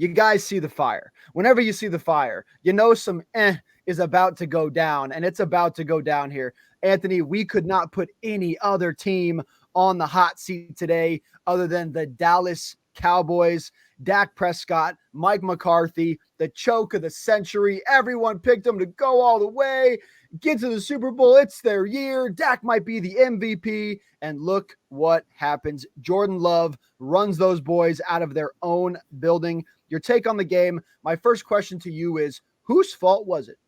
you guys see the fire. Whenever you see the fire, you know some is about to go down, and it's about to go down here. Anthony, we could not put any other team on the hot seat today other than the Dallas Cowboys. Dak Prescott, Mike McCarthy, the choke of the century. Everyone picked them to go all the way, get to the Super Bowl. It's their year. Dak might be the MVP. And look what happens. Jordan Love runs those boys out of their own building. Your take on the game. My first question to you is, whose fault was it?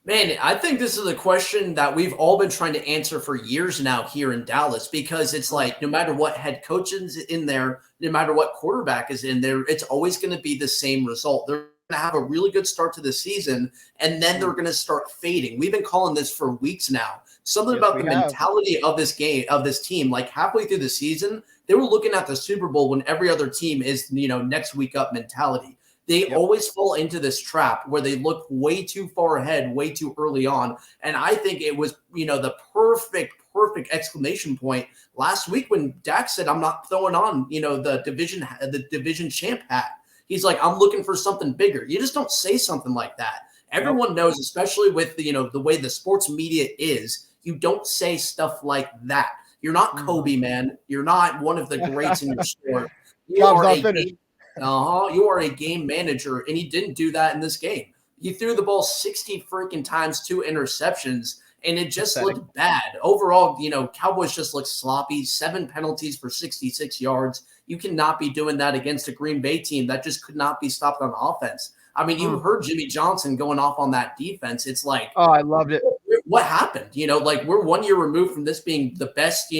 Man, I think this is a question that we've all been trying to answer for years now here in Dallas, because it's like no matter what head coach is in there, no matter what quarterback is in there, it's always going to be the same result. They're going to have a really good start to the season, and then they're going to start fading. We've been calling this for weeks now. Something about the mentality of this game, of this team, like halfway through the season, they were looking at the Super Bowl when every other team is, next week up mentality. They always fall into this trap where they look way too far ahead, way too early on. And I think it was, the perfect exclamation point last week when Dak said, I'm not throwing on, the division champ hat. He's like, I'm looking for something bigger. You just don't say something like that. Everyone knows, especially with the way the sports media is, you don't say stuff like that. You're not Kobe, man. You're not one of the greats in your sport. You are a game manager, and he didn't do that in this game. You threw the ball 60 freaking times, 2 interceptions, and it just looked bad. Overall, Cowboys just looked sloppy, 7 penalties for 66 yards. You cannot be doing that against a Green Bay team that just could not be stopped on offense. I mean, you heard Jimmy Johnson going off on that defense. It's like, oh, I loved it. What happened? We're 1 year removed from this being the best,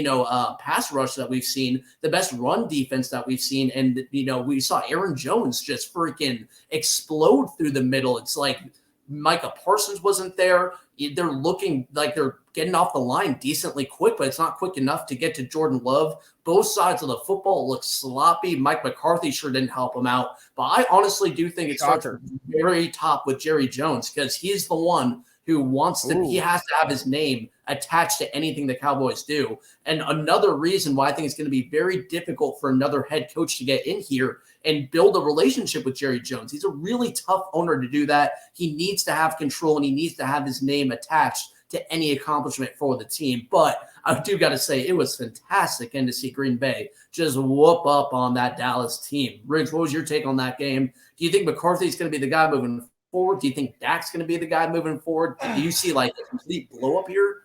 pass rush that we've seen, the best run defense that we've seen. And, we saw Aaron Jones just freaking explode through the middle. It's like Micah Parsons wasn't there. They're looking like they're getting off the line decently quick, but it's not quick enough to get to Jordan Love. Both sides of the football look sloppy. Mike McCarthy sure didn't help him out. But I honestly do think it starts very top with Jerry Jones, because he's the one who wants to, he has to have his name attached to anything the Cowboys do. And another reason why I think it's going to be very difficult for another head coach to get in here and build a relationship with Jerry Jones. He's a really tough owner to do that. He needs to have control, and he needs to have his name attached to any accomplishment for the team. But I do got to say, it was fantastic and to see Green Bay just whoop up on that Dallas team. Riggs, what was your take on that game? Do you think McCarthy's going to be the guy moving forward? Do you think Dak's going to be the guy moving forward? Do you see like a complete blow up here?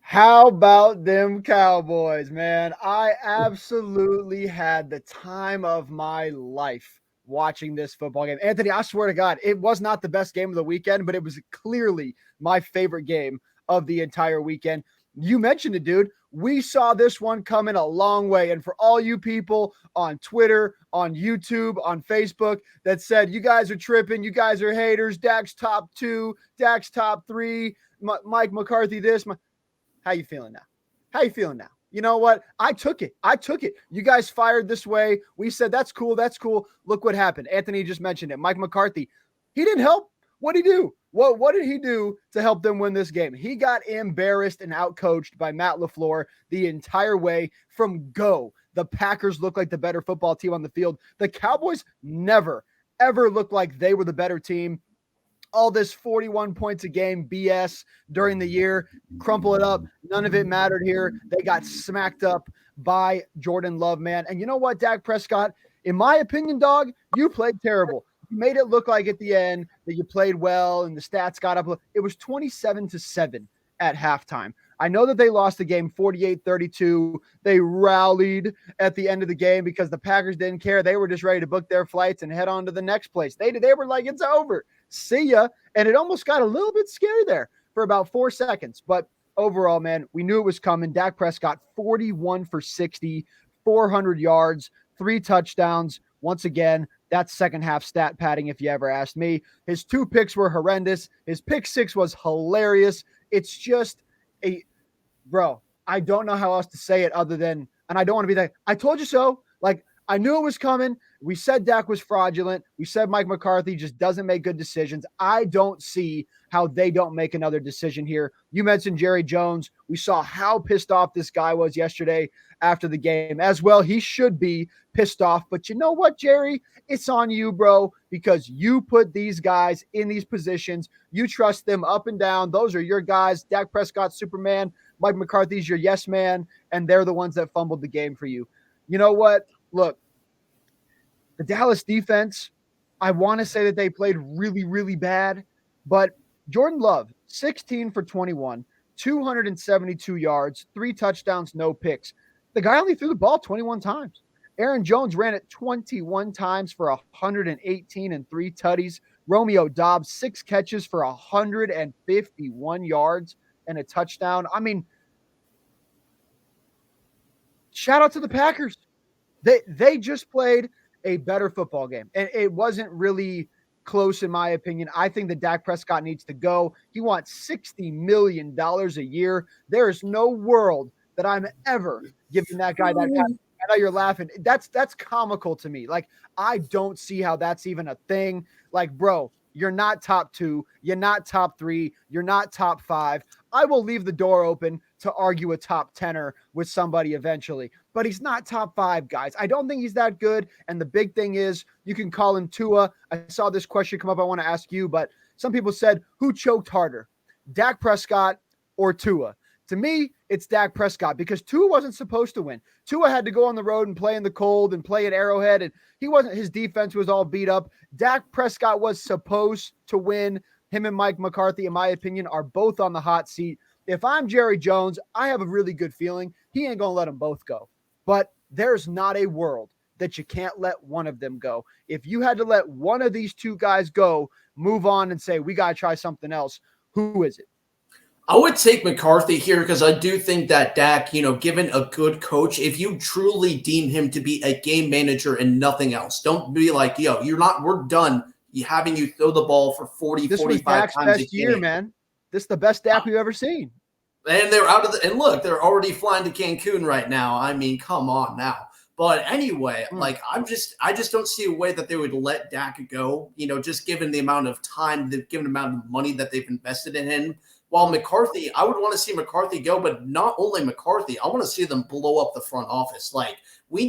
How about them Cowboys, man? I absolutely had the time of my life watching this football game. Anthony, I swear to God, it was not the best game of the weekend, but it was clearly my favorite game of the entire weekend. You mentioned it, dude. We saw this one coming a long way. And for all you people on Twitter, on YouTube, on Facebook that said, you guys are tripping, you guys are haters, Dak's top 2, Dak's top 3, Mike McCarthy this, how you feeling now? How you feeling now? You know what? I took it. You guys fired this way. We said, that's cool. That's cool. Look what happened. Anthony just mentioned it. Mike McCarthy, he didn't help. What did he do? What did he do to help them win this game? He got embarrassed and outcoached by Matt LaFleur the entire way from go. The Packers looked like the better football team on the field. The Cowboys never, ever looked like they were the better team. All this 41 points a game BS during the year, crumple it up. None of it mattered here. They got smacked up by Jordan Love, man. And you know what, Dak Prescott, in my opinion, dog, you played terrible. You made it look like at the end that you played well and the stats got up. It was 27-7 at halftime. I know that they lost the game 48-32. They rallied at the end of the game because the Packers didn't care. They were just ready to book their flights and head on to the next place. They were like, it's over. See ya. And it almost got a little bit scary there for about 4 seconds. But overall, man, we knew it was coming. Dak Prescott, 41 for 60, 400 yards, 3 touchdowns. Once again, that's second half stat padding if you ever asked me. His 2 picks were horrendous. His pick 6 was hilarious. It's just bro, I don't know how else to say it other than, and I don't want to be that, I told you so. Like, I knew it was coming. We said Dak was fraudulent. We said Mike McCarthy just doesn't make good decisions. I don't see how they don't make another decision here. You mentioned Jerry Jones. We saw how pissed off this guy was yesterday after the game. As well, he should be pissed off. But you know what, Jerry? It's on you, bro, because you put these guys in these positions. You trust them up and down. Those are your guys. Dak Prescott, Superman. Mike McCarthy's your yes man, and they're the ones that fumbled the game for you. You know what? Look, the Dallas defense, I want to say that they played really, really bad, but Jordan Love, 16 for 21, 272 yards, 3 touchdowns, no picks. The guy only threw the ball 21 times. Aaron Jones ran it 21 times for 118 and 3 tutties. Romeo Doubs, 6 catches for 151 yards and a touchdown. I mean, shout out to the Packers. They just played a better football game, and it wasn't really close in my opinion. I think that Dak Prescott needs to go. He wants $60 million a year. There is no world that I'm ever giving that guy that kind of, I know you're laughing. That's comical to me. Like, I don't see how that's even a thing. Like, bro, you're not top 2. You're not top 3. You're not top 5. I will leave the door open to argue a top 10er with somebody eventually, but he's not top 5, guys. I don't think he's that good. And the big thing is, you can call him Tua. I saw this question come up. I want to ask you, but some people said, who choked harder, Dak Prescott or Tua? To me, it's Dak Prescott, because Tua wasn't supposed to win. Tua had to go on the road and play in the cold and play at Arrowhead, and his defense was all beat up. Dak Prescott was supposed to win. Him and Mike McCarthy, in my opinion, are both on the hot seat. If I'm Jerry Jones, I have a really good feeling he ain't going to let them both go. But there's not a world that you can't let one of them go. If you had to let one of these two guys go, move on and say, we got to try something else, who is it? I would take McCarthy here, because I do think that Dak, given a good coach, if you truly deem him to be a game manager and nothing else, don't be like, we're done having you throw the ball for 40, this 45 was Dak's times best year, man. This is the best Dak we've ever seen. And they're and look, they're already flying to Cancun right now. I mean, come on now. But anyway, I just don't see a way that they would let Dak go, just given the amount of time, given the amount of money that they've invested in him. While McCarthy, I would want to see McCarthy go, but not only McCarthy, I want to see them blow up the front office. Like, they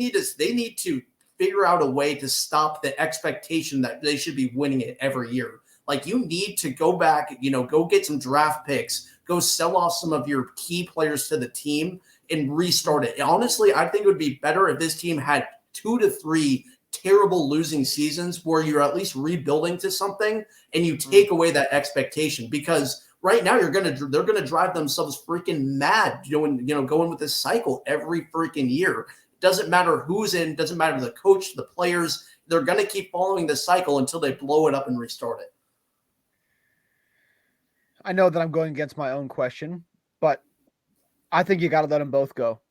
need to figure out a way to stop the expectation that they should be winning it every year. Like, you need to go back, go get some draft picks, go sell off some of your key players to the team and restart it. Honestly, I think it would be better if this team had 2 to 3 terrible losing seasons where you're at least rebuilding to something and you take away that expectation, because right now they're going to drive themselves freaking mad going with this cycle every freaking year. Doesn't matter who's in, doesn't matter the coach, the players, they're going to keep following the cycle until they blow it up and restart it. I know that I'm going against my own question, but I think you got to let them both go.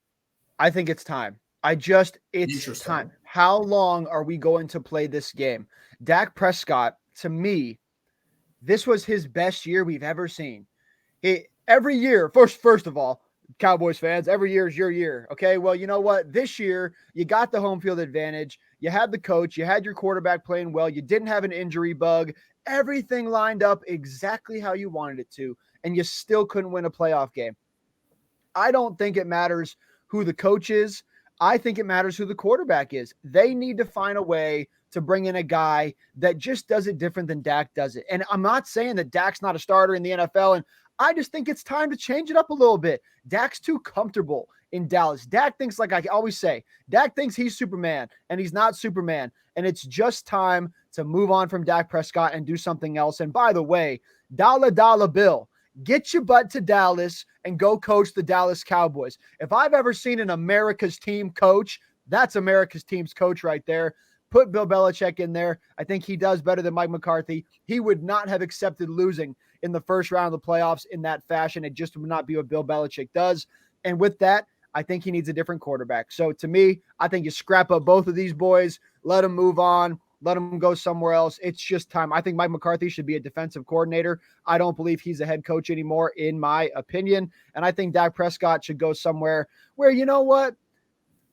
I think it's time. It's time. How long are we going to play this game? Dak Prescott, to me, this was his best year we've ever seen. Every year, first of all, Cowboys fans, every year is your year. Okay, well, you know what? This year, you got the home field advantage. You had the coach. You had your quarterback playing well. You didn't have an injury bug. Everything lined up exactly how you wanted it to, and you still couldn't win a playoff game. I don't think it matters who the coach is. I think it matters who the quarterback is. They need to find a way to bring in a guy that just does it different than Dak does it. And I'm not saying that Dak's not a starter in the NFL, and I just think it's time to change it up a little bit. Dak's too comfortable in Dallas. Dak thinks, like I always say, Dak thinks he's Superman, and he's not Superman. And it's just time to move on from Dak Prescott and do something else. And by the way, dollar bill, get your butt to Dallas and go coach the Dallas Cowboys. If I've ever seen an America's team coach, that's America's team's coach right there. Put Bill Belichick in there. I think he does better than Mike McCarthy. He would not have accepted losing in the first round of the playoffs in that fashion. It just would not be what Bill Belichick does. And with that, I think he needs a different quarterback. So to me, I think you scrap up both of these boys, let them move on, let them go somewhere else. It's just time. I think Mike McCarthy should be a defensive coordinator. I don't believe he's a head coach anymore, in my opinion. And I think Dak Prescott should go somewhere where, you know what?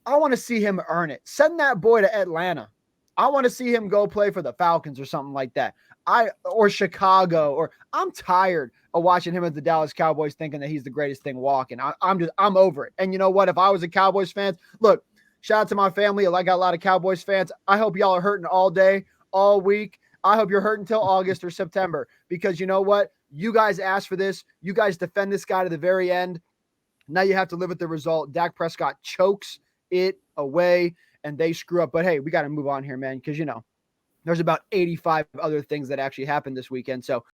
I want to see him earn it. Send that boy to Atlanta. I want to see him go play for the Falcons or something like that. Or Chicago, or I'm tired of watching him at the Dallas Cowboys thinking that he's the greatest thing walking. I'm over it. And you know what? If I was a Cowboys fan, look, shout out to my family. I got a lot of Cowboys fans. I hope y'all are hurting all day, all week. I hope you're hurting until August or September, because you know what? You guys asked for this. You guys defend this guy to the very end. Now you have to live with the result. Dak Prescott chokes it away and they screw up. But hey, we got to move on here, man, because, there's about 85 other things that actually happened this weekend. So